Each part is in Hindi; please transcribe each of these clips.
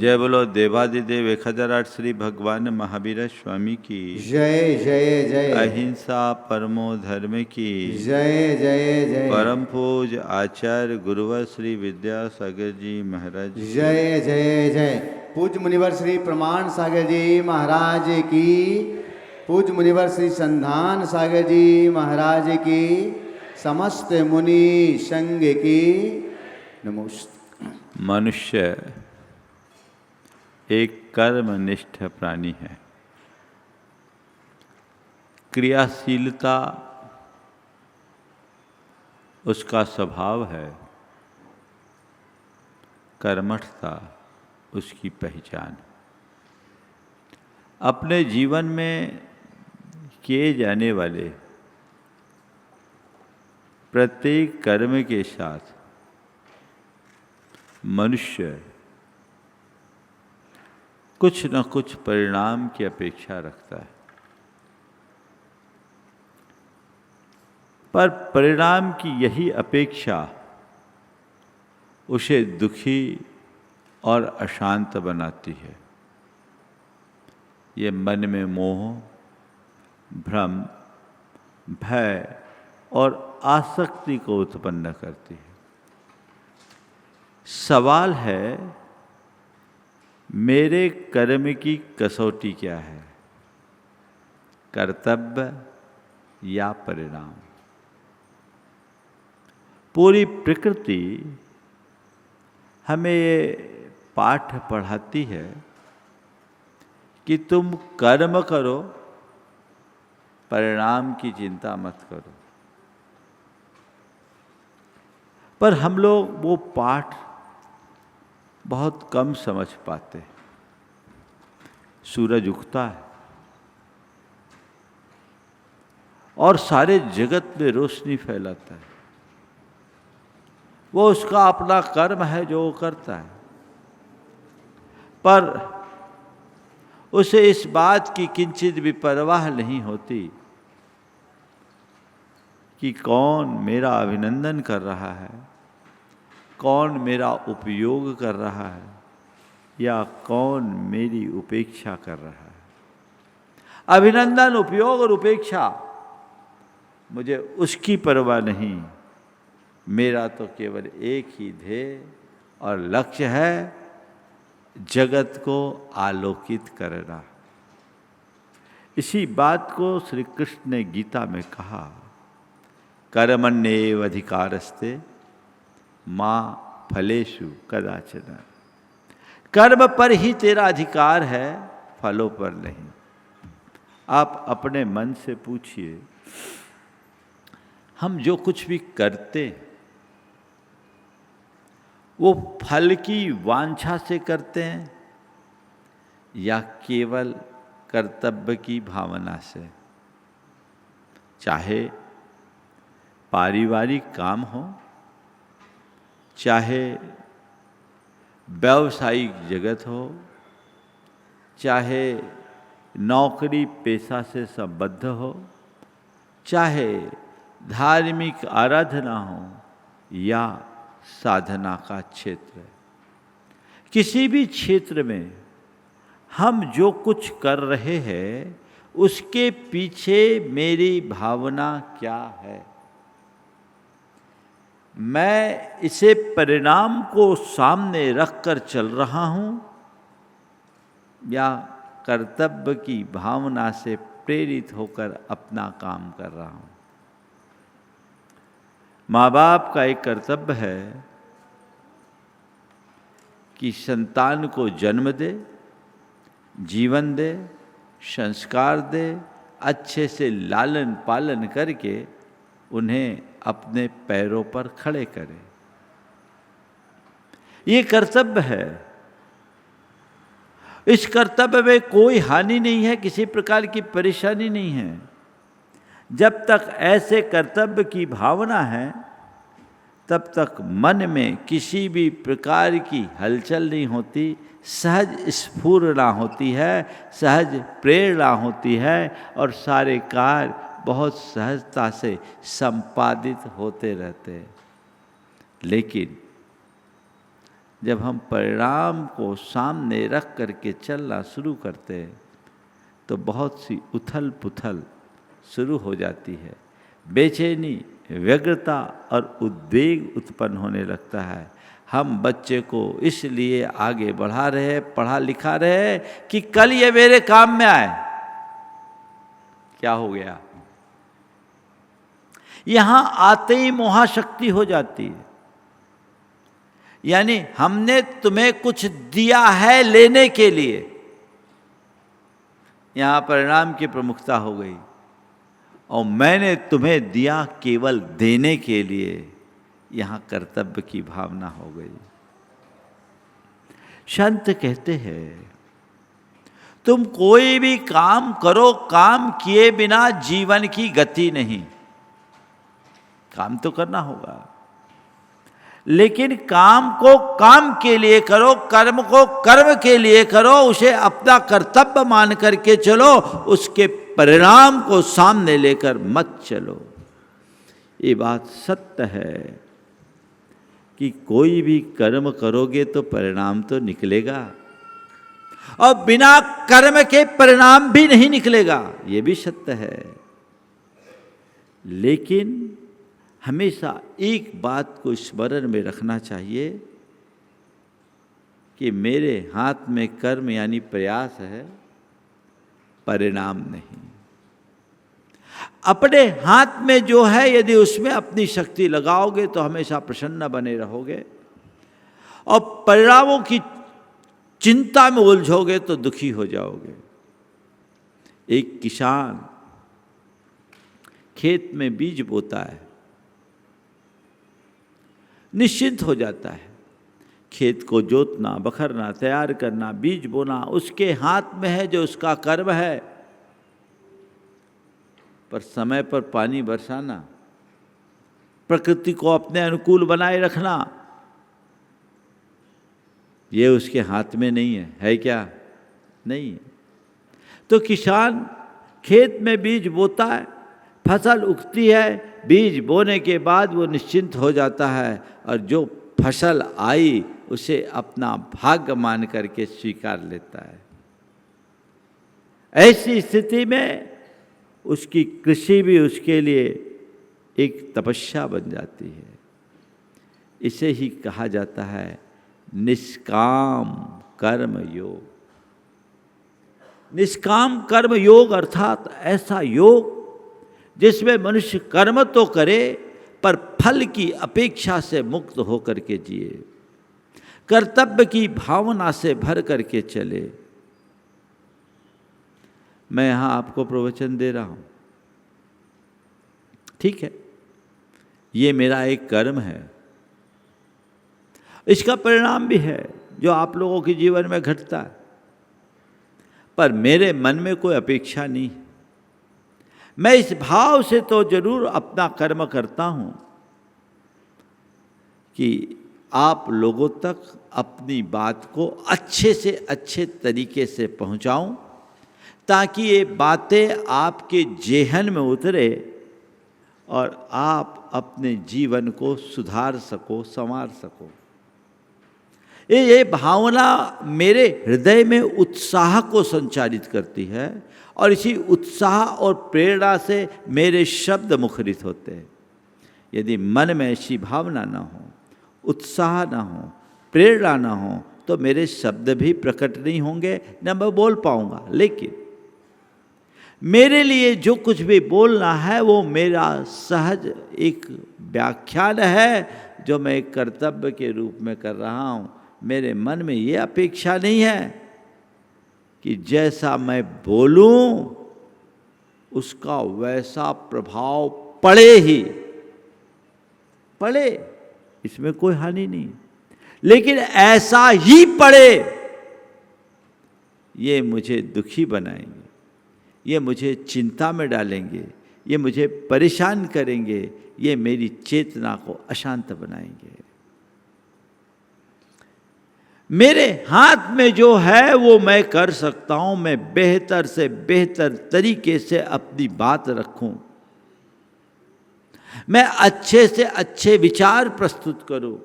जय बोलो देवादिदेव 1008 श्री भगवान महावीर स्वामी की जय जय जय। अहिंसा परमो धर्म की जय जय जय। परम पूज आचार्य गुरुवर श्री विद्यासागर जी महाराज की। जय जय जय। पूज मुनिवर श्री प्रमाण सागर जी महाराज की। पूज मुनिवर श्री संधान सागर जी महाराज की। समस्त मुनि संघ की नमोस्तु। मनुष्य एक कर्मनिष्ठ प्राणी है। क्रियाशीलता उसका स्वभाव है, कर्मठता उसकी पहचान। अपने जीवन में किए जाने वाले प्रत्येक कर्म के साथ मनुष्य कुछ न कुछ परिणाम की अपेक्षा रखता है, पर परिणाम की यही अपेक्षा उसे दुखी और अशांत बनाती है। ये मन में मोह, भ्रम, भय और आसक्ति को उत्पन्न करती है। सवाल है, मेरे कर्म की कसौटी क्या है, कर्तव्य या परिणाम? पूरी प्रकृति हमें ये पाठ पढ़ाती है कि तुम कर्म करो, परिणाम की चिंता मत करो। पर हम लोग वो पाठ बहुत कम समझ पाते हैं। सूरज उगता है और सारे जगत में रोशनी फैलाता है। वो उसका अपना कर्म है जो वो करता है, पर उसे इस बात की किंचित भी परवाह नहीं होती कि कौन मेरा अभिनंदन कर रहा है, कौन मेरा उपयोग कर रहा है या कौन मेरी उपेक्षा कर रहा है। अभिनंदन, उपयोग और उपेक्षा मुझे उसकी परवाह नहीं। मेरा तो केवल एक ही ध्येय और लक्ष्य है, जगत को आलोकित करना। इसी बात को श्री कृष्ण ने गीता में कहा, कर्मण्येव अधिकारस्ते मां फलेषु कदाचन। कर्म पर ही तेरा अधिकार है, फलों पर नहीं। आप अपने मन से पूछिए, हम जो कुछ भी करते वो फल की वांछा से करते हैं या केवल कर्तव्य की भावना से? चाहे पारिवारिक काम हो, चाहे व्यावसायिक जगत हो, चाहे नौकरी पेशा से संबद्ध हो, चाहे धार्मिक आराधना हो या साधना का क्षेत्र, किसी भी क्षेत्र में हम जो कुछ कर रहे हैं उसके पीछे मेरी भावना क्या है? मैं इसे परिणाम को सामने रखकर चल रहा हूं या कर्तव्य की भावना से प्रेरित होकर अपना काम कर रहा हूं? माँ बाप का एक कर्तव्य है कि संतान को जन्म दे, जीवन दे, संस्कार दे, अच्छे से लालन पालन करके उन्हें अपने पैरों पर खड़े करे। ये कर्तव्य है। इस कर्तव्य में कोई हानि नहीं है, किसी प्रकार की परेशानी नहीं है। जब तक ऐसे कर्तव्य की भावना है तब तक मन में किसी भी प्रकार की हलचल नहीं होती, सहज स्फुरना होती है, सहज प्रेरणा होती है और सारे कार्य बहुत सहजता से संपादित होते रहते हैं। लेकिन जब हम परिणाम को सामने रख करके चलना शुरू करते हैं तो बहुत सी उथल पुथल शुरू हो जाती है, बेचैनी, व्यग्रता और उद्वेग उत्पन्न होने लगता है। हम बच्चे को इसलिए आगे बढ़ा रहे हैं, पढ़ा लिखा रहे हैं कि कल ये मेरे काम में आए। क्या हो गया? यहां आते ही मोहाशक्ति हो जाती है। यानी हमने तुम्हें कुछ दिया है लेने के लिए, यहां परिणाम की प्रमुखता हो गई, और मैंने तुम्हें दिया केवल देने के लिए, यहां कर्तव्य की भावना हो गई। संत कहते हैं तुम कोई भी काम करो, काम किए बिना जीवन की गति नहीं। काम तो करना होगा, लेकिन काम को काम के लिए करो, कर्म को कर्म के लिए करो, उसे अपना कर्तव्य मान करके चलो, उसके परिणाम को सामने लेकर मत चलो। ये बात सत्य है कि कोई भी कर्म करोगे तो परिणाम तो निकलेगा, और बिना कर्म के परिणाम भी नहीं निकलेगा, ये भी सत्य है। लेकिन हमेशा एक बात को स्मरण में रखना चाहिए कि मेरे हाथ में कर्म यानी प्रयास है, परिणाम नहीं। अपने हाथ में जो है यदि उसमें अपनी शक्ति लगाओगे तो हमेशा प्रसन्न बने रहोगे, और परिणामों की चिंता में उलझोगे तो दुखी हो जाओगे। एक किसान खेत में बीज बोता है, निश्चिंत हो जाता है। खेत को जोतना, बखरना, तैयार करना, बीज बोना उसके हाथ में है, जो उसका कर्म है। पर समय पर पानी बरसाना, प्रकृति को अपने अनुकूल बनाए रखना, ये उसके हाथ में नहीं है क्या? नहीं है। तो किसान खेत में बीज बोता है, फसल उगती है, बीज बोने के बाद वो निश्चिंत हो जाता है, और जो फसल आई उसे अपना भाग्य मान करके स्वीकार लेता है। ऐसी स्थिति में उसकी कृषि भी उसके लिए एक तपस्या बन जाती है। इसे ही कहा जाता है निष्काम कर्म योग। निष्काम कर्म योग अर्थात ऐसा योग जिसमें मनुष्य कर्म तो करे पर फल की अपेक्षा से मुक्त होकर के जिए, कर्तव्य की भावना से भर करके चले। मैं यहाँ आपको प्रवचन दे रहा हूँ, ठीक है, ये मेरा एक कर्म है, इसका परिणाम भी है जो आप लोगों के जीवन में घटता है, पर मेरे मन में कोई अपेक्षा नहीं। मैं इस भाव से तो जरूर अपना कर्म करता हूँ कि आप लोगों तक अपनी बात को अच्छे से अच्छे तरीके से पहुँचाऊँ, ताकि ये बातें आपके जेहन में उतरे और आप अपने जीवन को सुधार सको, संवार सको। ये भावना मेरे हृदय में उत्साह को संचारित करती है, और इसी उत्साह और प्रेरणा से मेरे शब्द मुखरित होते हैं। यदि मन में ऐसी भावना ना हो, उत्साह ना हो, प्रेरणा ना हो, तो मेरे शब्द भी प्रकट नहीं होंगे, न मैं बोल पाऊंगा। लेकिन मेरे लिए जो कुछ भी बोलना है वो मेरा सहज एक व्याख्यान है जो मैं एक कर्तव्य के रूप में कर रहा हूँ। मेरे मन में ये अपेक्षा नहीं है कि जैसा मैं बोलूं उसका वैसा प्रभाव पड़े ही पड़े, इसमें कोई हानि नहीं, लेकिन ऐसा ही पड़े ये मुझे दुखी बनाएंगे, ये मुझे चिंता में डालेंगे, ये मुझे परेशान करेंगे, ये मेरी चेतना को अशांत बनाएंगे। मेरे हाथ में जो है वो मैं कर सकता हूं, मैं बेहतर से बेहतर तरीके से अपनी बात रखूं, मैं अच्छे से अच्छे विचार प्रस्तुत करूं,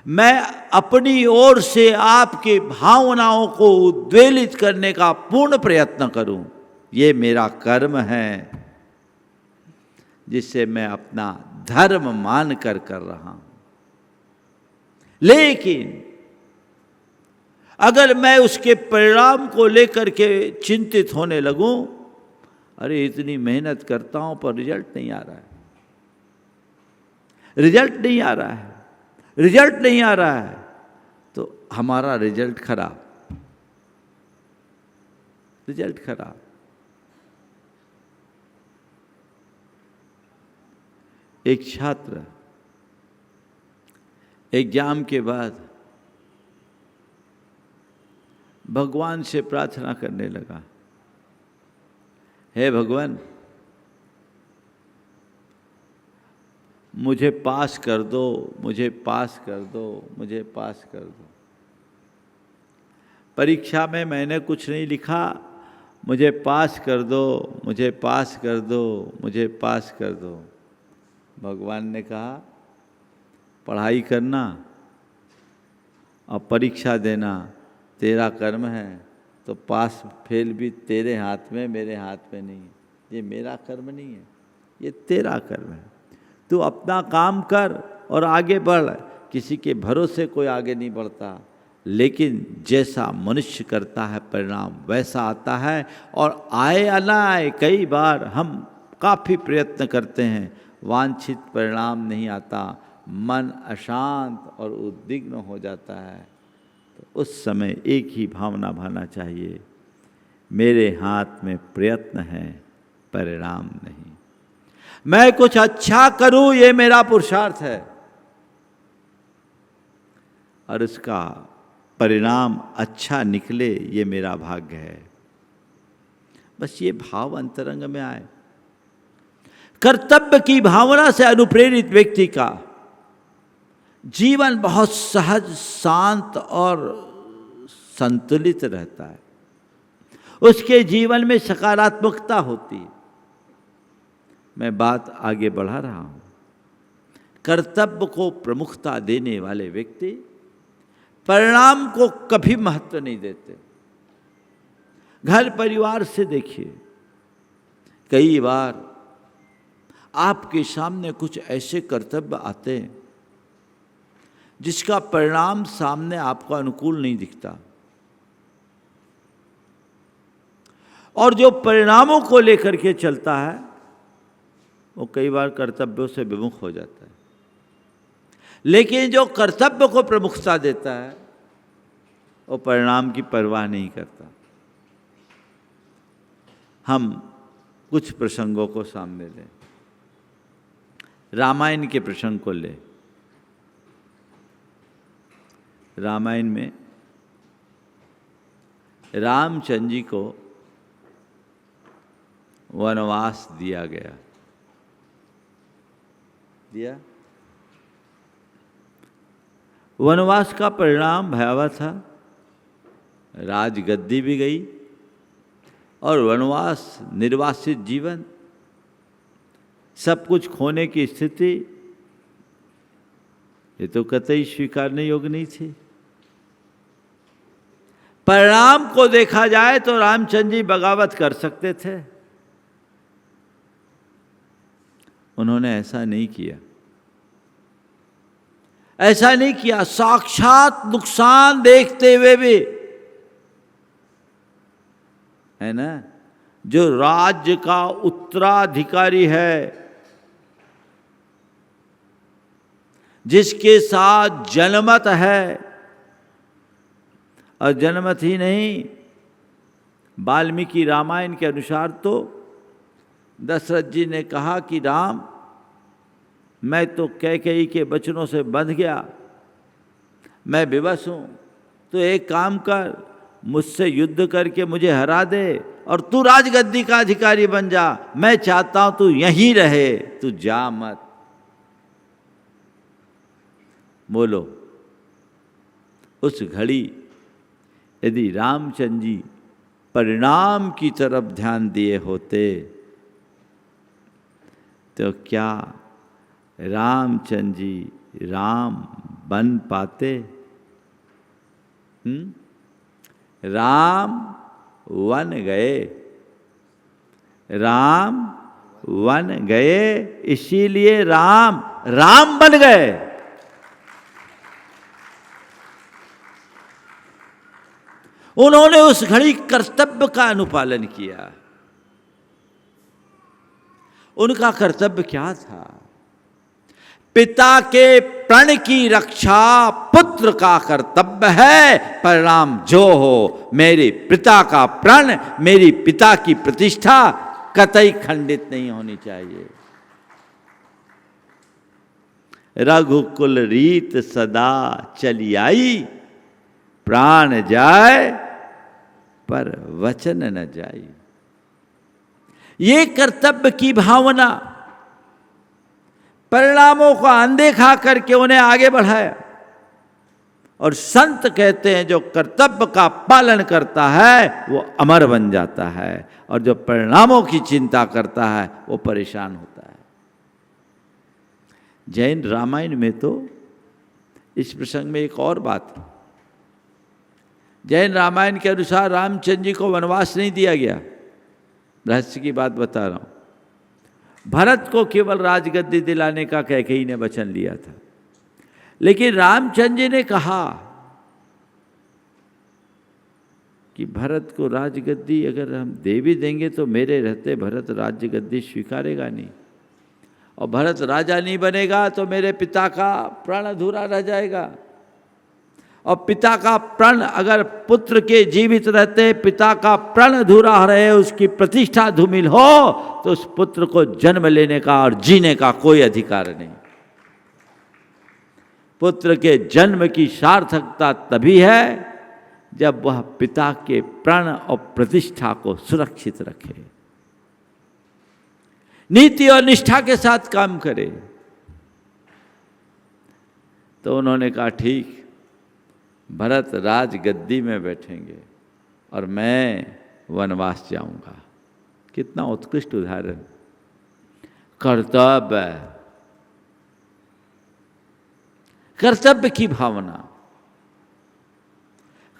मैं अपनी ओर से आपकी भावनाओं को उद्वेलित करने का पूर्ण प्रयत्न करूं, ये मेरा कर्म है जिससे मैं अपना धर्म मान कर रहा हूं। लेकिन अगर मैं उसके परिणाम को लेकर के चिंतित होने लगूं, अरे इतनी मेहनत करता हूं पर रिजल्ट नहीं आ रहा है, रिजल्ट नहीं आ रहा है, रिजल्ट नहीं आ रहा है, तो हमारा रिजल्ट खराब, रिजल्ट खराब। एक छात्र एग्जाम के बाद भगवान से प्रार्थना करने लगा, हे भगवान मुझे पास कर दो, मुझे पास कर दो, मुझे पास कर दो। परीक्षा में मैंने कुछ नहीं लिखा, मुझे पास कर दो, मुझे पास कर दो, मुझे पास कर दो। भगवान ने कहा पढ़ाई करना और परीक्षा देना तेरा कर्म है, तो पास फेल भी तेरे हाथ में, मेरे हाथ में नहीं। ये मेरा कर्म नहीं है, ये तेरा कर्म है। तू अपना काम कर और आगे बढ़। किसी के भरोसे कोई आगे नहीं बढ़ता, लेकिन जैसा मनुष्य करता है परिणाम वैसा आता है। और आए या ना आए, कई बार हम काफ़ी प्रयत्न करते हैं, वांछित परिणाम नहीं आता, मन अशांत और उद्विग्न हो जाता है। तो उस समय एक ही भावना भाना चाहिए, मेरे हाथ में प्रयत्न है, परिणाम नहीं। मैं कुछ अच्छा करूं, ये मेरा पुरुषार्थ है, और इसका परिणाम अच्छा निकले ये मेरा भाग्य है। बस ये भाव अंतरंग में आए। कर्तव्य की भावना से अनुप्रेरित व्यक्ति का जीवन बहुत सहज, शांत और संतुलित रहता है। उसके जीवन में सकारात्मकता होती है। मैं बात आगे बढ़ा रहा हूं। कर्तव्य को प्रमुखता देने वाले व्यक्ति परिणाम को कभी महत्व नहीं देते। घर परिवार से देखिए, कई बार आपके सामने कुछ ऐसे कर्तव्य आते हैं जिसका परिणाम सामने आपको अनुकूल नहीं दिखता, और जो परिणामों को लेकर के चलता है वो कई बार कर्तव्यों से विमुख हो जाता है। लेकिन जो कर्तव्य को प्रमुखता देता है वो परिणाम की परवाह नहीं करता। हम कुछ प्रसंगों को सामने लें। रामायण के प्रसंग को ले। रामायण में रामचंद्र जी को वनवास दिया गया। वनवास का परिणाम भयावह था। राजगद्दी भी गई और वनवास, निर्वासित जीवन, सब कुछ खोने की स्थिति, ये तो कतई स्वीकारने योग्य नहीं थी। परिणाम को देखा जाए तो रामचंद्र जी बगावत कर सकते थे, उन्होंने ऐसा नहीं किया। ऐसा नहीं किया, साक्षात नुकसान देखते हुए भी, है ना, जो राज्य का उत्तराधिकारी है, जिसके साथ जनमत है, और जनमत ही नहीं, वाल्मीकि रामायण के अनुसार तो दशरथ जी ने कहा कि राम, मैं तो कैकेयी के वचनों से बंध गया, मैं विवश हूँ, तो एक काम कर, मुझसे युद्ध करके मुझे हरा दे और तू राजगद्दी का अधिकारी बन जा। मैं चाहता हूं तू यहीं रहे, तू जा मत। बोलो, उस घड़ी यदि रामचंद्र जी परिणाम की तरफ ध्यान दिए होते तो क्या रामचंद्र जी राम बन पाते? राम वन गए, राम वन गए, इसीलिए राम राम बन गए। उन्होंने उस घड़ी कर्तव्य का अनुपालन किया। उनका कर्तव्य क्या था? पिता के प्रण की रक्षा पुत्र का कर्तव्य है, परिणाम जो हो, मेरे पिता का प्रण, मेरी पिता की प्रतिष्ठा कतई खंडित नहीं होनी चाहिए। रघुकुल रीत सदा चली आई, प्राण जाए पर वचन न जाई। ये कर्तव्य की भावना परिणामों को अनदेखा करके उन्हें आगे बढ़ाया। और संत कहते हैं जो कर्तव्य का पालन करता है वो अमर बन जाता है, और जो परिणामों की चिंता करता है वो परेशान होता है। जैन रामायण में तो इस प्रसंग में एक और बात है। जैन रामायण के अनुसार रामचंद्र जी को वनवास नहीं दिया गया। रहस्य की बात बता रहा हूं। भरत को केवल राजगद्दी दिलाने का कैकेयी ने वचन लिया था, लेकिन रामचंद्र जी ने कहा कि भरत को राजगद्दी अगर हम दे भी देंगे तो मेरे रहते भरत राजगद्दी स्वीकारेगा नहीं, और भरत राजा नहीं बनेगा तो मेरे पिता का प्रण अधूरा रह जाएगा। और पिता का प्रण अगर पुत्र के जीवित रहते पिता का प्रण अधूरा रहे, उसकी प्रतिष्ठा धूमिल हो, तो उस पुत्र को जन्म लेने का और जीने का कोई अधिकार नहीं। पुत्र के जन्म की सार्थकता तभी है जब वह पिता के प्रण और प्रतिष्ठा को सुरक्षित रखे, नीति और निष्ठा के साथ काम करे। तो उन्होंने कहा ठीक, भरत राजगद्दी में बैठेंगे और मैं वनवास जाऊंगा। कितना उत्कृष्ट उदाहरण। कर्तव्य, कर्तव्य की भावना।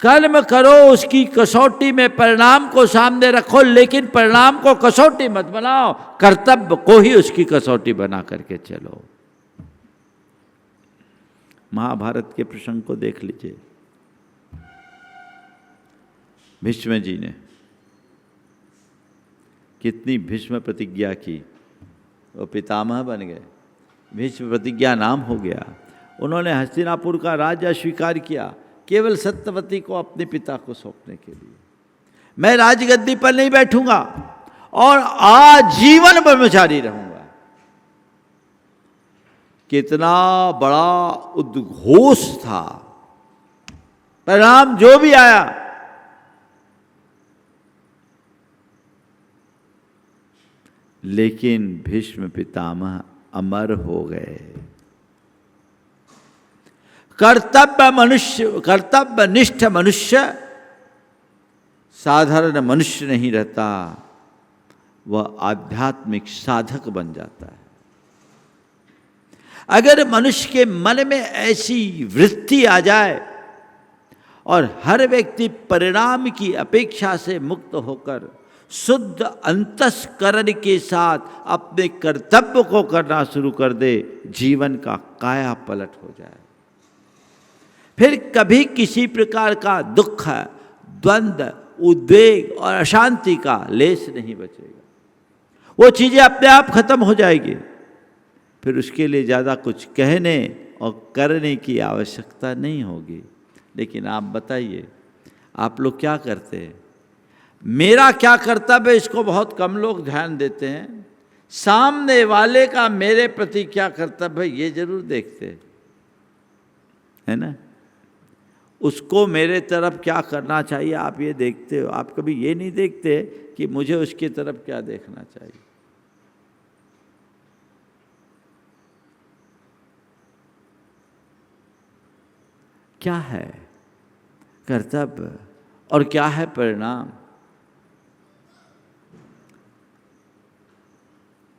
कर्म करो, उसकी कसौटी में परिणाम को सामने रखो, लेकिन परिणाम को कसौटी मत बनाओ, कर्तव्य को ही उसकी कसौटी बना करके चलो। महाभारत के प्रसंग को देख लीजिए। भीष्म जी ने कितनी भीष्म प्रतिज्ञा की, वो पितामह बन गए, भीष्म प्रतिज्ञा नाम हो गया। उन्होंने हस्तिनापुर का राज्य स्वीकार किया केवल सत्यवती को अपने पिता को सौंपने के लिए। मैं राजगद्दी पर नहीं बैठूंगा और आजीवन ब्रह्मचारी रहूंगा। कितना बड़ा उद्घोष था, परिणाम जो भी आया। लेकिन भीष्म पितामह अमर हो गए। कर्तव्यनिष्ठ मनुष्य साधारण मनुष्य नहीं रहता, वह आध्यात्मिक साधक बन जाता है। अगर मनुष्य के मन में ऐसी वृत्ति आ जाए और हर व्यक्ति परिणाम की अपेक्षा से मुक्त होकर शुद्ध अंतस्करण के साथ अपने कर्तव्य को करना शुरू कर दे, जीवन का काया पलट हो जाए। फिर कभी किसी प्रकार का दुख, द्वंद्व, उद्वेग और अशांति का लेस नहीं बचेगा। वो चीजें अपने आप खत्म हो जाएगी। फिर उसके लिए ज़्यादा कुछ कहने और करने की आवश्यकता नहीं होगी। लेकिन आप बताइए, आप लोग क्या करते हैं? मेरा क्या कर्तव्य है इसको बहुत कम लोग ध्यान देते हैं। सामने वाले का मेरे प्रति क्या कर्तव्य है ये जरूर देखते है ना। उसको मेरे तरफ क्या करना चाहिए आप ये देखते हो। आप कभी ये नहीं देखते कि मुझे उसकी तरफ क्या देखना चाहिए। क्या है कर्तव्य और क्या है परिणाम?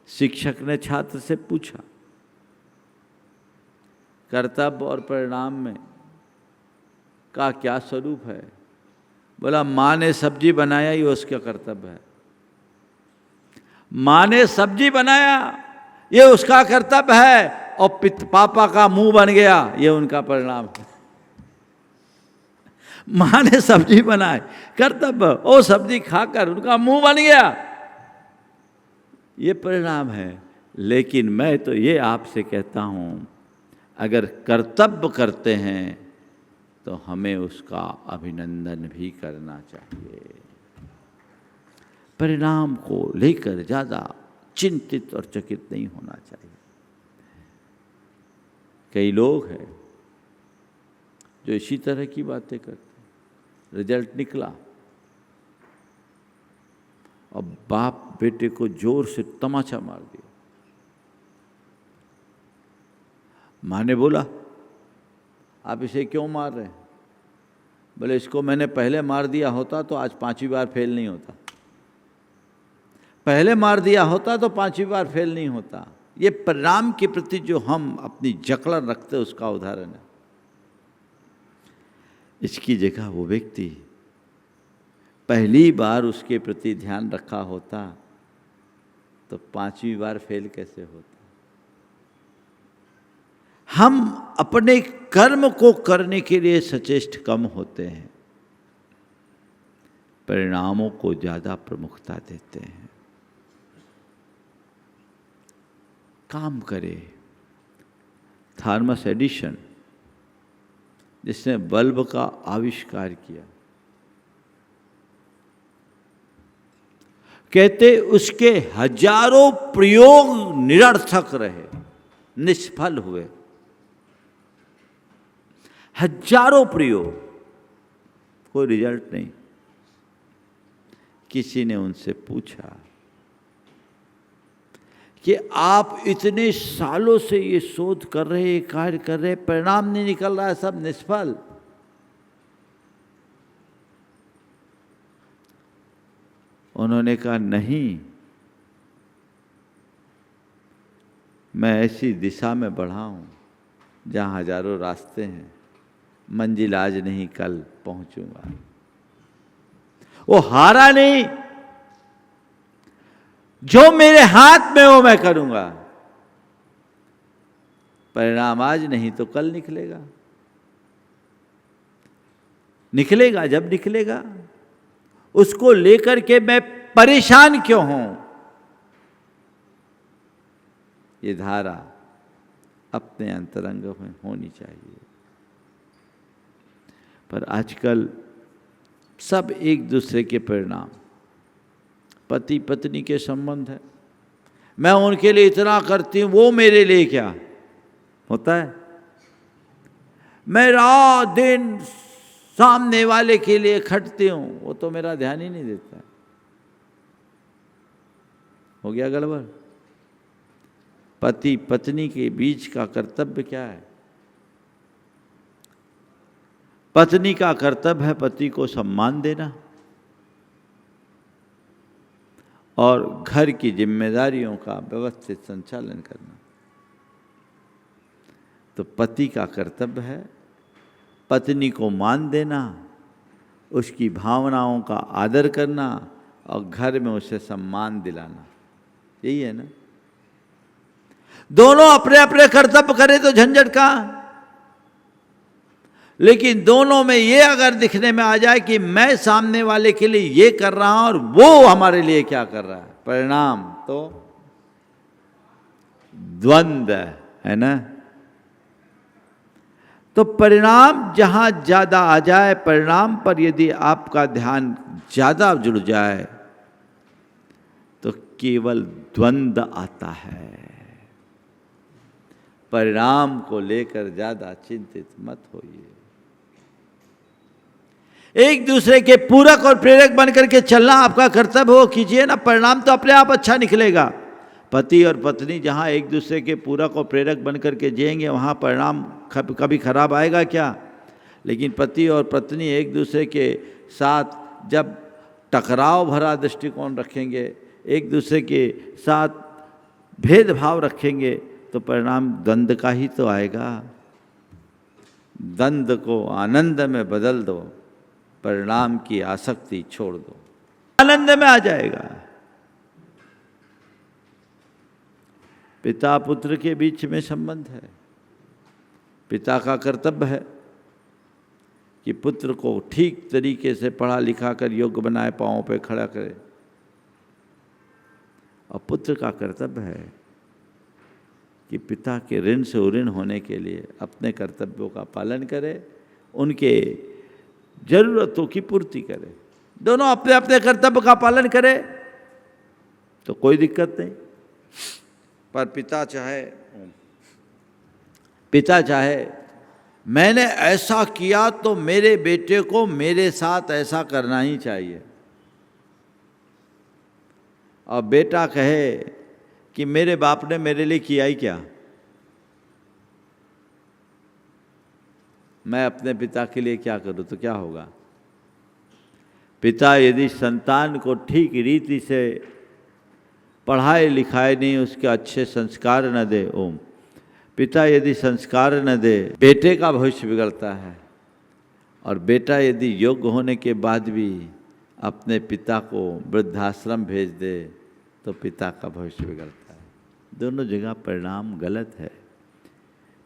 शिक्षक ने छात्र से पूछा, कर्तव्य और परिणाम में का क्या स्वरूप है? बोला माँ ने सब्जी बनाया ये उसका कर्तव्य है। माँ ने सब्जी बनाया ये उसका कर्तव्य है, और पापा का मुंह बन गया ये उनका परिणाम है। माँ ने सब्जी बनाई कर्तव्य, वो सब्जी खाकर उनका मुंह बन गया ये परिणाम है। लेकिन मैं तो ये आपसे कहता हूँ, अगर कर्तव्य करते हैं तो हमें उसका अभिनंदन भी करना चाहिए। परिणाम को लेकर ज़्यादा चिंतित और चकित नहीं होना चाहिए। कई लोग हैं जो इसी तरह की बातें करते हैं। रिजल्ट निकला और बाप बेटे को जोर से तमाचा मार दिया। माँ ने बोला आप इसे क्यों मार रहे हैं? बोले इसको मैंने पहले मार दिया होता तो आज 5वीं बार फेल नहीं होता। पहले मार दिया होता तो 5वीं बार फेल नहीं होता। ये परिणाम के प्रति जो हम अपनी जकड़न रखते उसका उदाहरण है। इसकी जगह वो व्यक्ति पहली बार उसके प्रति ध्यान रखा होता तो 5वीं बार फेल कैसे होता। हम अपने कर्म को करने के लिए सचेष्ट कम होते हैं, परिणामों को ज़्यादा प्रमुखता देते हैं। काम करे। थॉमस एडिसन जिसने बल्ब का आविष्कार किया, कहते उसके हजारों प्रयोग निरर्थक रहे, निष्फल हुए। हजारों प्रयोग, कोई रिजल्ट नहीं। किसी ने उनसे पूछा कि आप इतने सालों से ये शोध कर रहे, ये कार्य कर रहे, परिणाम नहीं निकल रहा है, सब निष्फल। उन्होंने कहा नहीं, मैं ऐसी दिशा में बढ़ा हूँ जहाँ हजारों रास्ते हैं, मंजिल आज नहीं कल पहुंचूंगा। वो हारा नहीं, जो मेरे हाथ में हो मैं करूंगा। परिणाम आज नहीं तो कल निकलेगा। निकलेगा जब निकलेगा, उसको लेकर के मैं परेशान क्यों हूं। ये धारा अपने अंतरंग में होनी चाहिए। पर आजकल सब एक दूसरे के परिणाम, पति पत्नी के संबंध है, मैं उनके लिए इतना करती हूँ, वो मेरे लिए क्या होता है। मैं रात दिन सामने वाले के लिए खटती हूँ, वो तो मेरा ध्यान ही नहीं देता। हो गया गड़बड़। पति पत्नी के बीच का कर्तव्य क्या है? पत्नी का कर्तव्य है पति को सम्मान देना और घर की जिम्मेदारियों का व्यवस्थित संचालन करना। तो पति का कर्तव्य है पत्नी को मान देना, उसकी भावनाओं का आदर करना और घर में उसे सम्मान दिलाना। यही है ना। दोनों अपने अपने कर्तव्य करें तो झंझट कहाँ। लेकिन दोनों में ये अगर दिखने में आ जाए कि मैं सामने वाले के लिए ये कर रहा हूं और वो हमारे लिए क्या कर रहा है, परिणाम तो द्वंद्व है ना। तो परिणाम जहां ज्यादा आ जाए, परिणाम पर यदि आपका ध्यान ज्यादा जुड़ जाए तो केवल द्वंद्व आता है। परिणाम को लेकर ज्यादा चिंतित मत होइए। एक दूसरे के पूरक और प्रेरक बनकर के चलना आपका कर्तव्य हो, कीजिए ना, परिणाम तो अपने आप अच्छा निकलेगा। पति और पत्नी जहाँ एक दूसरे के पूरक और प्रेरक बनकर के जिएंगे वहाँ परिणाम कभी खराब आएगा क्या? लेकिन पति और पत्नी एक दूसरे के साथ जब टकराव भरा दृष्टिकोण रखेंगे, एक दूसरे के साथ भेदभाव रखेंगे तो परिणाम द्वंद्व का ही तो आएगा। द्वंद्व को आनंद में बदल दो, परिणाम की आसक्ति छोड़ दो, आनंद में आ जाएगा। पिता पुत्र के बीच में संबंध है। पिता का कर्तव्य है कि पुत्र को ठीक तरीके से पढ़ा लिखा कर योग्य बनाए, पांवों पे खड़ा करे, और पुत्र का कर्तव्य है कि पिता के ऋण से उऋण होने के लिए अपने कर्तव्यों का पालन करे, उनके जरूरतों की पूर्ति करे। दोनों अपने अपने कर्तव्य का पालन करे तो कोई दिक्कत नहीं। पर पिता चाहे मैंने ऐसा किया तो मेरे बेटे को मेरे साथ ऐसा करना ही चाहिए, और बेटा कहे कि मेरे बाप ने मेरे लिए किया ही क्या, मैं अपने पिता के लिए क्या करूं, तो क्या होगा? पिता यदि संतान को ठीक रीति से पढ़ाए लिखाए नहीं, उसके अच्छे संस्कार न दे, पिता यदि संस्कार न दे, बेटे का भविष्य बिगड़ता है। और बेटा यदि योग्य होने के बाद भी अपने पिता को वृद्धाश्रम भेज दे तो पिता का भविष्य बिगड़ता है। दोनों जगह परिणाम गलत है।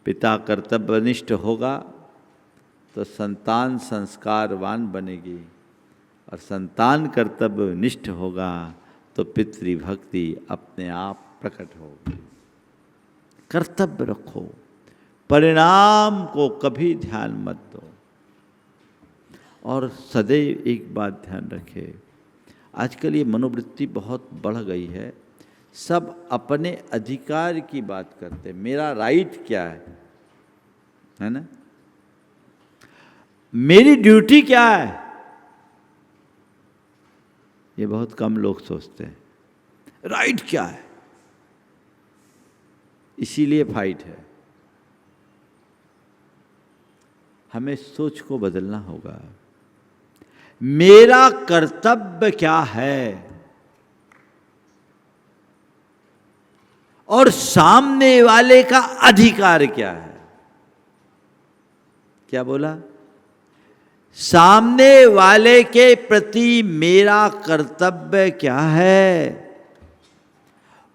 पिता कर्तव्यनिष्ठ होगा तो संतान संस्कारवान बनेगी, और संतान कर्तव्यनिष्ठ होगा तो पितृभक्ति अपने आप प्रकट होगी। कर्तव्य रखो, परिणाम को कभी ध्यान मत दो। और सदैव एक बात ध्यान रखे, आजकल ये मनोवृत्ति बहुत बढ़ गई है, सब अपने अधिकार की बात करते, मेरा राइट क्या है ना, मेरी ड्यूटी क्या है, ये बहुत कम लोग सोचते हैं। राइट क्या है, इसीलिए फाइट है। हमें सोच को बदलना होगा। मेरा कर्तव्य क्या है और सामने वाले का अधिकार क्या है। क्या बोला? सामने वाले के प्रति मेरा कर्तव्य क्या है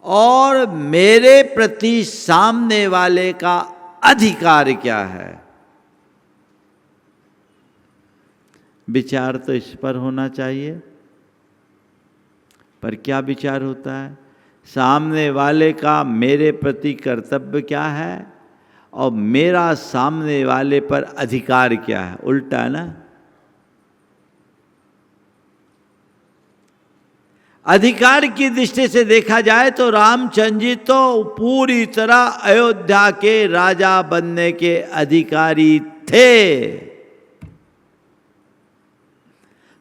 और मेरे प्रति सामने वाले का अधिकार क्या है। विचार तो इस पर होना चाहिए, पर क्या विचार होता है? सामने वाले का मेरे प्रति कर्तव्य क्या है और मेरा सामने वाले पर अधिकार क्या है। उल्टा है ना। अधिकार की दृष्टि से देखा जाए तो रामचंद्र जी तो पूरी तरह अयोध्या के राजा बनने के अधिकारी थे।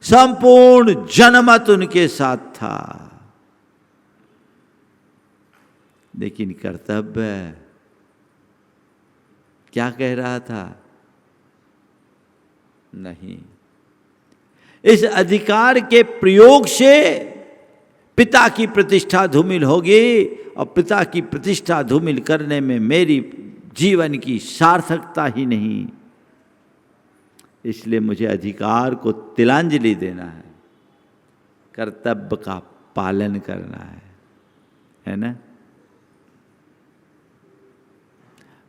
संपूर्ण जनमत उनके साथ था, लेकिन कर्तव्य क्या कह रहा था? नहीं। इस अधिकार के प्रयोग से पिता की प्रतिष्ठा धूमिल होगी, और पिता की प्रतिष्ठा धूमिल करने में मेरी जीवन की सार्थकता ही नहीं। इसलिए मुझे अधिकार को तिलांजलि देना है, कर्तव्य का पालन करना है ना।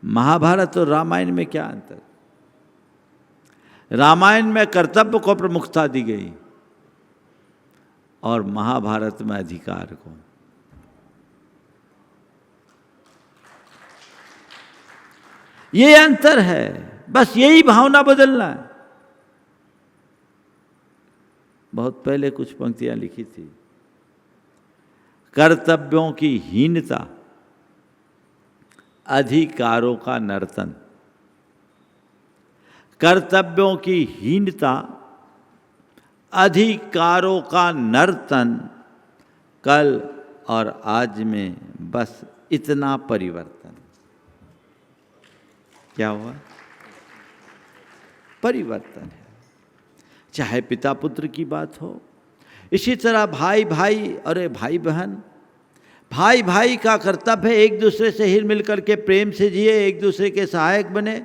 महाभारत और रामायण में क्या अंतर? रामायण में कर्तव्य को प्रमुखता दी गई और महाभारत में अधिकार को। ये अंतर है, बस यही भावना बदलना है। बहुत पहले कुछ पंक्तियां लिखी थी, कर्तव्यों की हीनता अधिकारों का नर्तन। कर्तव्यों की हीनता अधिकारों का नर्तन। कल और आज में बस इतना परिवर्तन। क्या हुआ? परिवर्तन है। चाहे पिता पुत्र की बात हो, इसी तरह भाई भाई और भाई बहन, भाई भाई का कर्तव्य है एक दूसरे से हिल मिल करके प्रेम से जिए, एक दूसरे के सहायक बने।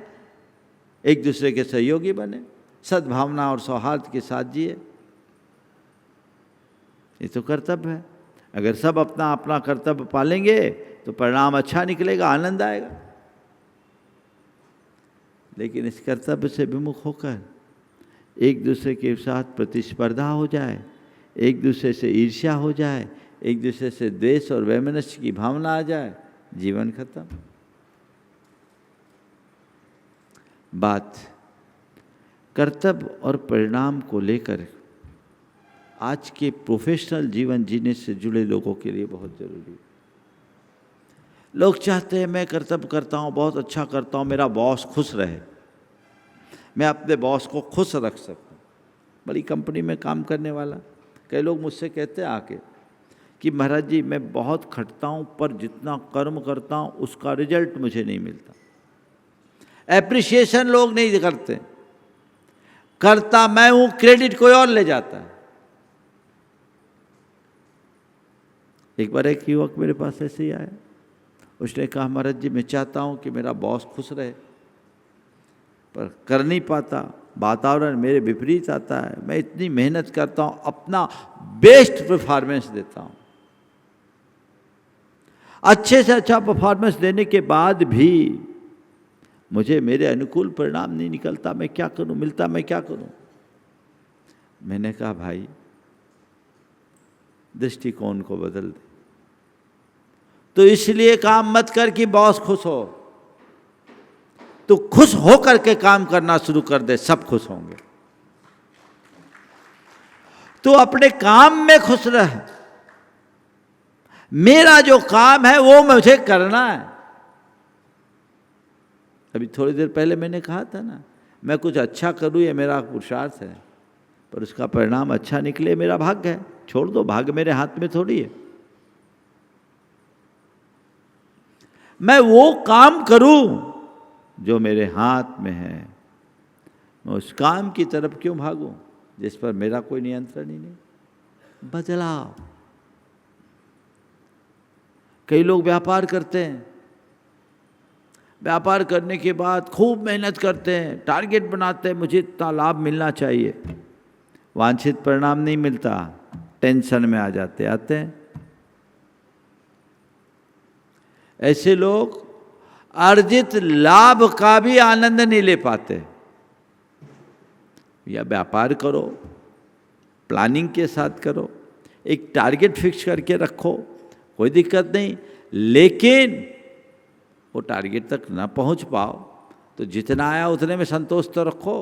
एक दूसरे के सहयोगी बने, सद्भावना और सौहार्द के साथ जिए। ये तो कर्तव्य है। अगर सब अपना अपना कर्तव्य पालेंगे तो परिणाम अच्छा निकलेगा, आनंद आएगा। लेकिन इस कर्तव्य से विमुख होकर एक दूसरे के साथ प्रतिस्पर्धा हो जाए, एक दूसरे से ईर्ष्या हो जाए, एक दूसरे से द्वेष और वैमनस्य की भावना आ जाए, जीवन खत्म। बात कर्तव्य और परिणाम को लेकर आज के प्रोफेशनल जीवन जीने से जुड़े लोगों के लिए बहुत जरूरी है। लोग चाहते हैं मैं कर्तव्य करता हूँ, बहुत अच्छा करता हूँ, मेरा बॉस खुश रहे, मैं अपने बॉस को खुश रख सकूँ। बड़ी कंपनी में काम करने वाला कई लोग मुझसे कहते हैं आके कि महाराज जी मैं बहुत खटता हूँ पर जितना कर्म करता हूँ उसका रिजल्ट मुझे नहीं मिलता। एप्रिसिएशन लोग नहीं करते, करता मैं हूँ, क्रेडिट कोई और ले जाता है। एक बार एक युवक मेरे पास ऐसे ही आया, उसने कहा महाराज जी मैं चाहता हूँ कि मेरा बॉस खुश रहे पर कर नहीं पाता, वातावरण मेरे विपरीत आता है, मैं इतनी मेहनत करता हूँ, अपना बेस्ट परफॉर्मेंस देता हूँ, अच्छे से अच्छा परफॉर्मेंस देने के बाद भी मुझे मेरे अनुकूल परिणाम नहीं निकलता, मैं क्या करूँ, मिलता मैं क्या करूँ। मैंने कहा भाई दृष्टिकोण को बदल दे। तो इसलिए काम मत कर कि बॉस खुश हो, तो खुश हो करके काम करना शुरू कर दे, सब खुश होंगे। तो अपने काम में खुश रह, मेरा जो काम है वो मुझे करना है। अभी थोड़ी देर पहले मैंने कहा था ना, मैं कुछ अच्छा करूं ये मेरा पुरुषार्थ है, पर उसका परिणाम अच्छा निकले मेरा भाग्य है। छोड़ दो, भाग्य मेरे हाथ में थोड़ी है। मैं वो काम करूं जो मेरे हाथ में है, मैं उस काम की तरफ क्यों भागूं जिस पर मेरा कोई नियंत्रण ही नहीं। बदलाव। कई लोग व्यापार करते हैं, व्यापार करने के बाद खूब मेहनत करते हैं, टारगेट बनाते हैं, मुझे इतना लाभ मिलना चाहिए, वांछित परिणाम नहीं मिलता, टेंशन में आ जाते हैं। ऐसे लोग अर्जित लाभ का भी आनंद नहीं ले पाते। या व्यापार करो, प्लानिंग के साथ करो, एक टारगेट फिक्स करके रखो, कोई दिक्कत नहीं, लेकिन वो टारगेट तक ना पहुंच पाओ तो जितना आया उतने में संतोष तो रखो।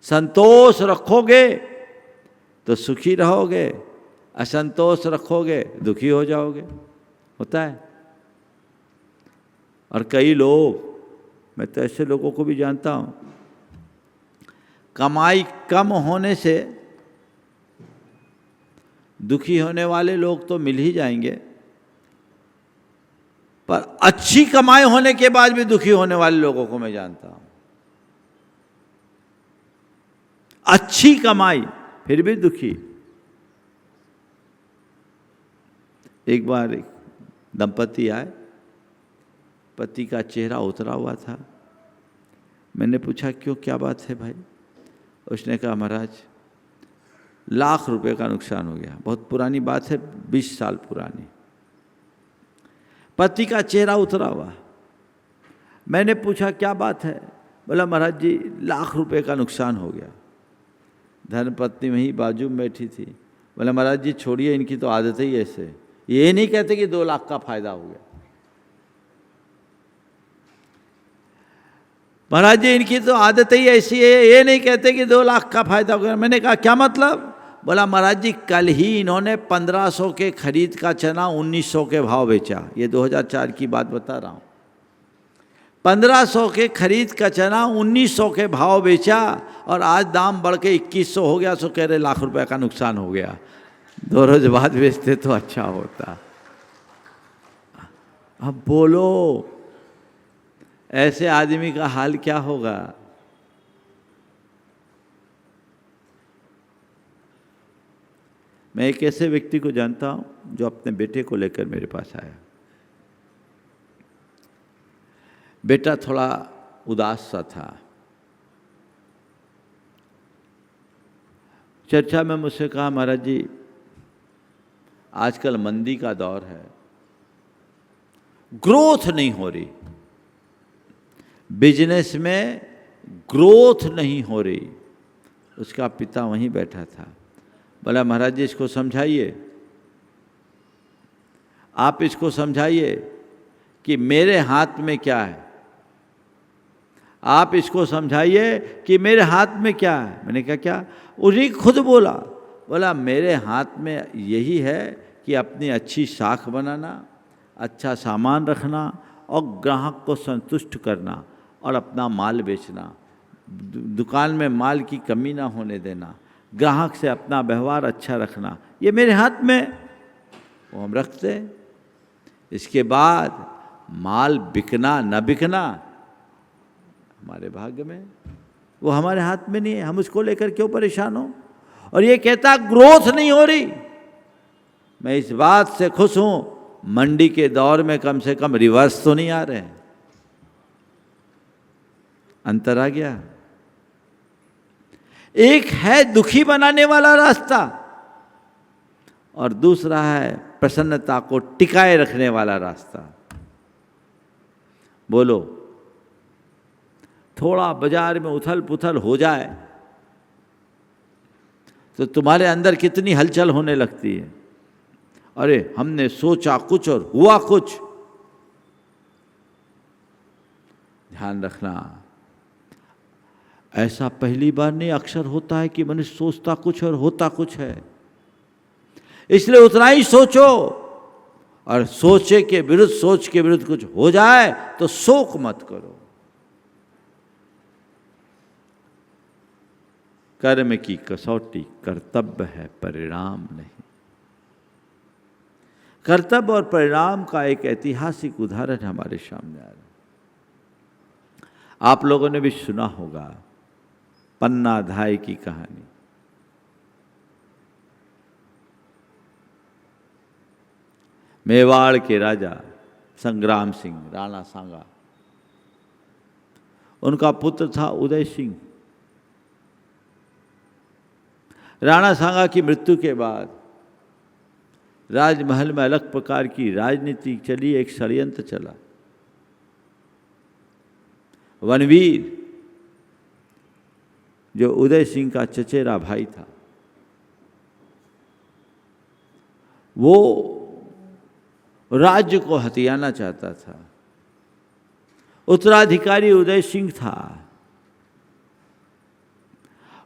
संतोष रखोगे तो सुखी रहोगे, असंतोष रखोगे दुखी हो जाओगे। होता है। और कई लोग, मैं तो ऐसे लोगों को भी जानता हूं, कमाई कम होने से दुखी होने वाले लोग तो मिल ही जाएंगे, पर अच्छी कमाई होने के बाद भी दुखी होने वाले लोगों को मैं जानता हूं। अच्छी कमाई फिर भी दुखी। एक बार एक दंपति आए, पति का चेहरा उतरा हुआ था। मैंने पूछा क्यों, क्या बात है भाई? उसने कहा महाराज लाख रुपए का नुकसान हो गया। बहुत पुरानी बात है, 20 साल पुरानी। पति का चेहरा उतरा हुआ। मैंने पूछा क्या बात है? बोला महाराज जी लाख रुपए का नुकसान हो गया। धर्मपत्नी वहीं बाजू में बैठी थी। बोला महाराज जी छोड़िए, इनकी तो आदत ही ऐसे, ये नहीं कहते कि 2 लाख का फायदा हो गया। महाराज जी इनकी तो आदत ही ऐसी है, ये नहीं कहते कि 2 लाख का फायदा हो गया। मैंने कहा क्या मतलब? बोला महाराज जी कल ही इन्होंने 1500 के खरीद का चना 1900 के भाव बेचा। ये 2004 की बात बता रहा हूँ। 1500 के खरीद का चना 1900 के भाव बेचा और आज दाम बढ़ के 2100 हो गया। सो कह रहे लाख रुपए का नुकसान हो गया। 2 रोज बाद बेचते तो अच्छा होता। अब बोलो ऐसे आदमी का हाल क्या होगा? मैं एक ऐसे व्यक्ति को जानता हूं जो अपने बेटे को लेकर मेरे पास आया। बेटा थोड़ा उदास सा था। चर्चा में मुझसे कहा, महाराज जी आजकल मंदी का दौर है, ग्रोथ नहीं हो रही, बिजनेस में ग्रोथ नहीं हो रही। उसका पिता वहीं बैठा था। बोला, महाराज जी इसको समझाइए, आप इसको समझाइए कि मेरे हाथ में क्या है, आप इसको समझाइए कि मेरे हाथ में क्या है। मैंने कहा क्या? उन्हीं खुद बोला मेरे हाथ में यही है कि अपनी अच्छी साख बनाना, अच्छा सामान रखना और ग्राहक को संतुष्ट करना और अपना माल बेचना, दुकान में माल की कमी ना होने देना, ग्राहक से अपना व्यवहार अच्छा रखना, ये मेरे हाथ में। वो हम रखते हैं। इसके बाद माल बिकना न बिकना हमारे भाग्य में, वो हमारे हाथ में नहीं है। हम उसको लेकर क्यों परेशान हो? और ये कहता ग्रोथ नहीं हो रही। मैं इस बात से खुश हूं, मंडी के दौर में कम से कम रिवर्स तो नहीं आ रहे हैं। अंतर आ गया। एक है दुखी बनाने वाला रास्ता और दूसरा है प्रसन्नता को टिकाए रखने वाला रास्ता। बोलो, थोड़ा बाजार में उथल पुथल हो जाए तो तुम्हारे अंदर कितनी हलचल होने लगती है। अरे हमने सोचा कुछ और हुआ कुछ। ध्यान रखना, ऐसा पहली बार नहीं, अक्सर होता है कि मनुष्य सोचता कुछ और होता कुछ है। इसलिए उतना ही सोचो, और सोचे के विरुद्ध, सोच के विरुद्ध कुछ हो जाए तो शोक मत करो। कर्म की कसौटी कर्तव्य है, परिणाम नहीं। कर्तव्य और परिणाम का एक ऐतिहासिक उदाहरण हमारे सामने आ रहा है। आप लोगों ने भी सुना होगा पन्ना धाय की कहानी। मेवाड़ के राजा संग्राम सिंह, राणा सांगा, उनका पुत्र था उदय सिंह। राणा सांगा की मृत्यु के बाद राजमहल में अलग प्रकार की राजनीति चली, एक षड्यंत्र चला। वनवीर जो उदय सिंह का चचेरा भाई था, वो राज्य को हथियाना चाहता था। उत्तराधिकारी उदय सिंह था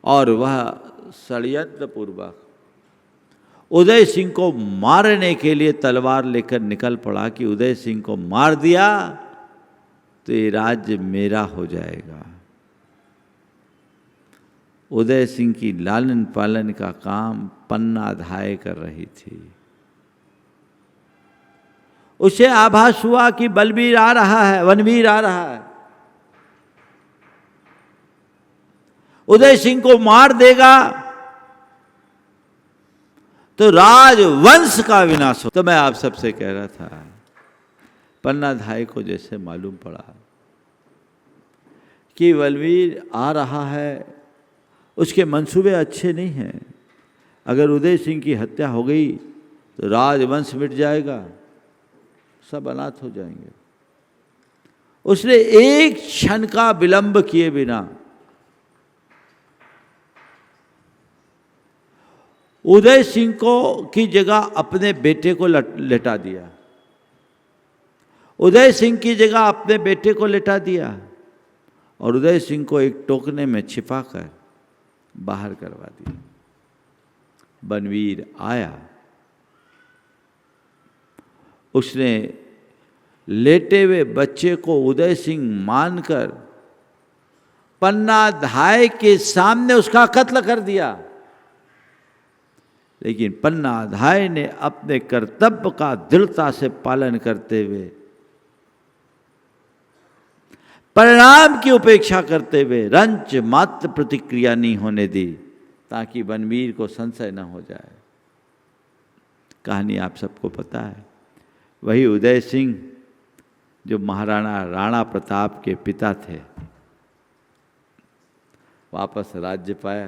और वह षड्यंत्र पूर्वक उदय सिंह को मारने के लिए तलवार लेकर निकल पड़ा कि उदय सिंह को मार दिया तो ये राज्य मेरा हो जाएगा। उदय सिंह की लालन पालन का काम पन्ना धाय कर रही थी। उसे आभास हुआ कि बलवीर आ रहा है, वनवीर आ रहा है, उदय सिंह को मार देगा तो राजवंश का विनाश हो। तो मैं आप सबसे कह रहा था, पन्ना धाय को जैसे मालूम पड़ा कि बलवीर आ रहा है, उसके मंसूबे अच्छे नहीं हैं। अगर उदय सिंह की हत्या हो गई तो राजवंश मिट जाएगा, सब अनाथ हो जाएंगे। उसने एक क्षण का विलंब किए बिना उदय सिंह को की जगह अपने बेटे को लेटा दिया। उदय सिंह की जगह अपने बेटे को लेटा दिया और उदय सिंह को एक टोकने में छिपाकर बाहर करवा दिया। बनवीर आया, उसने लेटे हुए बच्चे को उदय सिंह मानकर पन्ना धाय के सामने उसका कत्ल कर दिया। लेकिन पन्ना धाय ने अपने कर्तव्य का दृढ़ता से पालन करते हुए, परिणाम की उपेक्षा करते हुए रंच मात्र प्रतिक्रिया नहीं होने दी ताकि बनवीर को संशय न हो जाए। कहानी आप सबको पता है। वही उदय सिंह जो महाराणा राणा प्रताप के पिता थे, वापस राज्य पाया।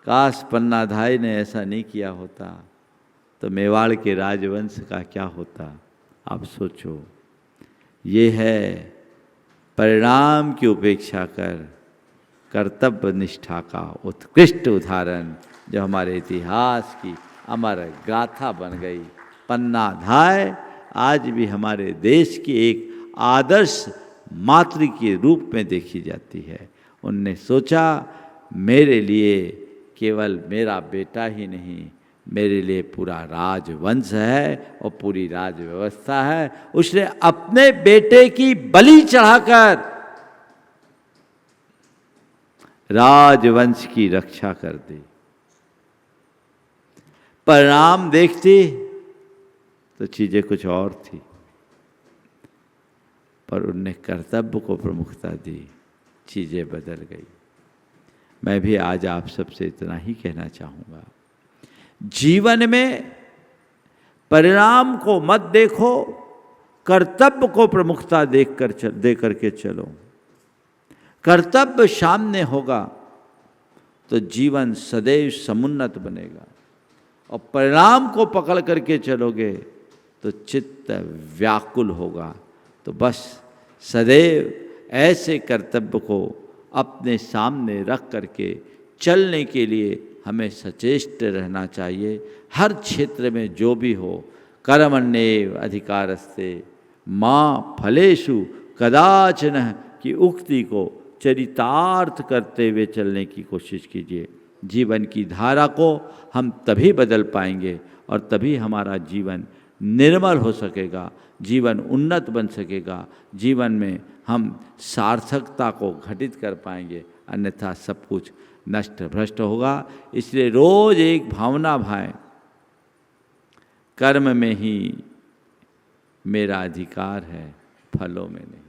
काश पन्नाधाय ने ऐसा नहीं किया होता तो मेवाड़ के राजवंश का क्या होता। आप सोचो, ये है परिणाम की उपेक्षा कर कर्तव्य निष्ठा का उत्कृष्ट उदाहरण, जो हमारे इतिहास की अमर गाथा बन गई। पन्नाधाय आज भी हमारे देश की एक आदर्श मातृ के रूप में देखी जाती है। उनने सोचा मेरे लिए केवल मेरा बेटा ही नहीं, मेरे लिए पूरा राजवंश है और पूरी राज व्यवस्था है। उसने अपने बेटे की बलि चढ़ाकर राजवंश की रक्षा कर दी। परिणाम देखती तो चीजें कुछ और थी, पर उनने कर्तव्य को प्रमुखता दी, चीजें बदल गई। मैं भी आज आप सबसे इतना ही कहना चाहूँगा, जीवन में परिणाम को मत देखो, कर्तव्य को प्रमुखता दे करके चलो। कर्तव्य सामने होगा तो जीवन सदैव समुन्नत बनेगा, और परिणाम को पकड़ करके चलोगे तो चित्त व्याकुल होगा। तो बस सदैव ऐसे कर्तव्य को अपने सामने रख करके चलने के लिए हमें सचेष्ट रहना चाहिए। हर क्षेत्र में जो भी हो, कर्मण्येव अधिकारस्ते मां फलेषु कदाचन की उक्ति को चरितार्थ करते हुए चलने की कोशिश कीजिए। जीवन की धारा को हम तभी बदल पाएंगे और तभी हमारा जीवन निर्मल हो सकेगा, जीवन उन्नत बन सकेगा, जीवन में हम सार्थकता को घटित कर पाएंगे, अन्यथा सब कुछ नष्ट भ्रष्ट होगा। इसलिए रोज एक भावना भाएं, कर्म में ही मेरा अधिकार है, फलों में नहीं।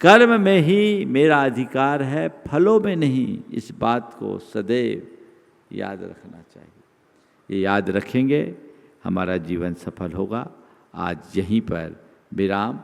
कर्म में ही मेरा अधिकार है, फलों में नहीं। इस बात को सदैव याद रखना चाहिए। ये याद रखेंगे, हमारा जीवन सफल होगा। आज यहीं पर विराम।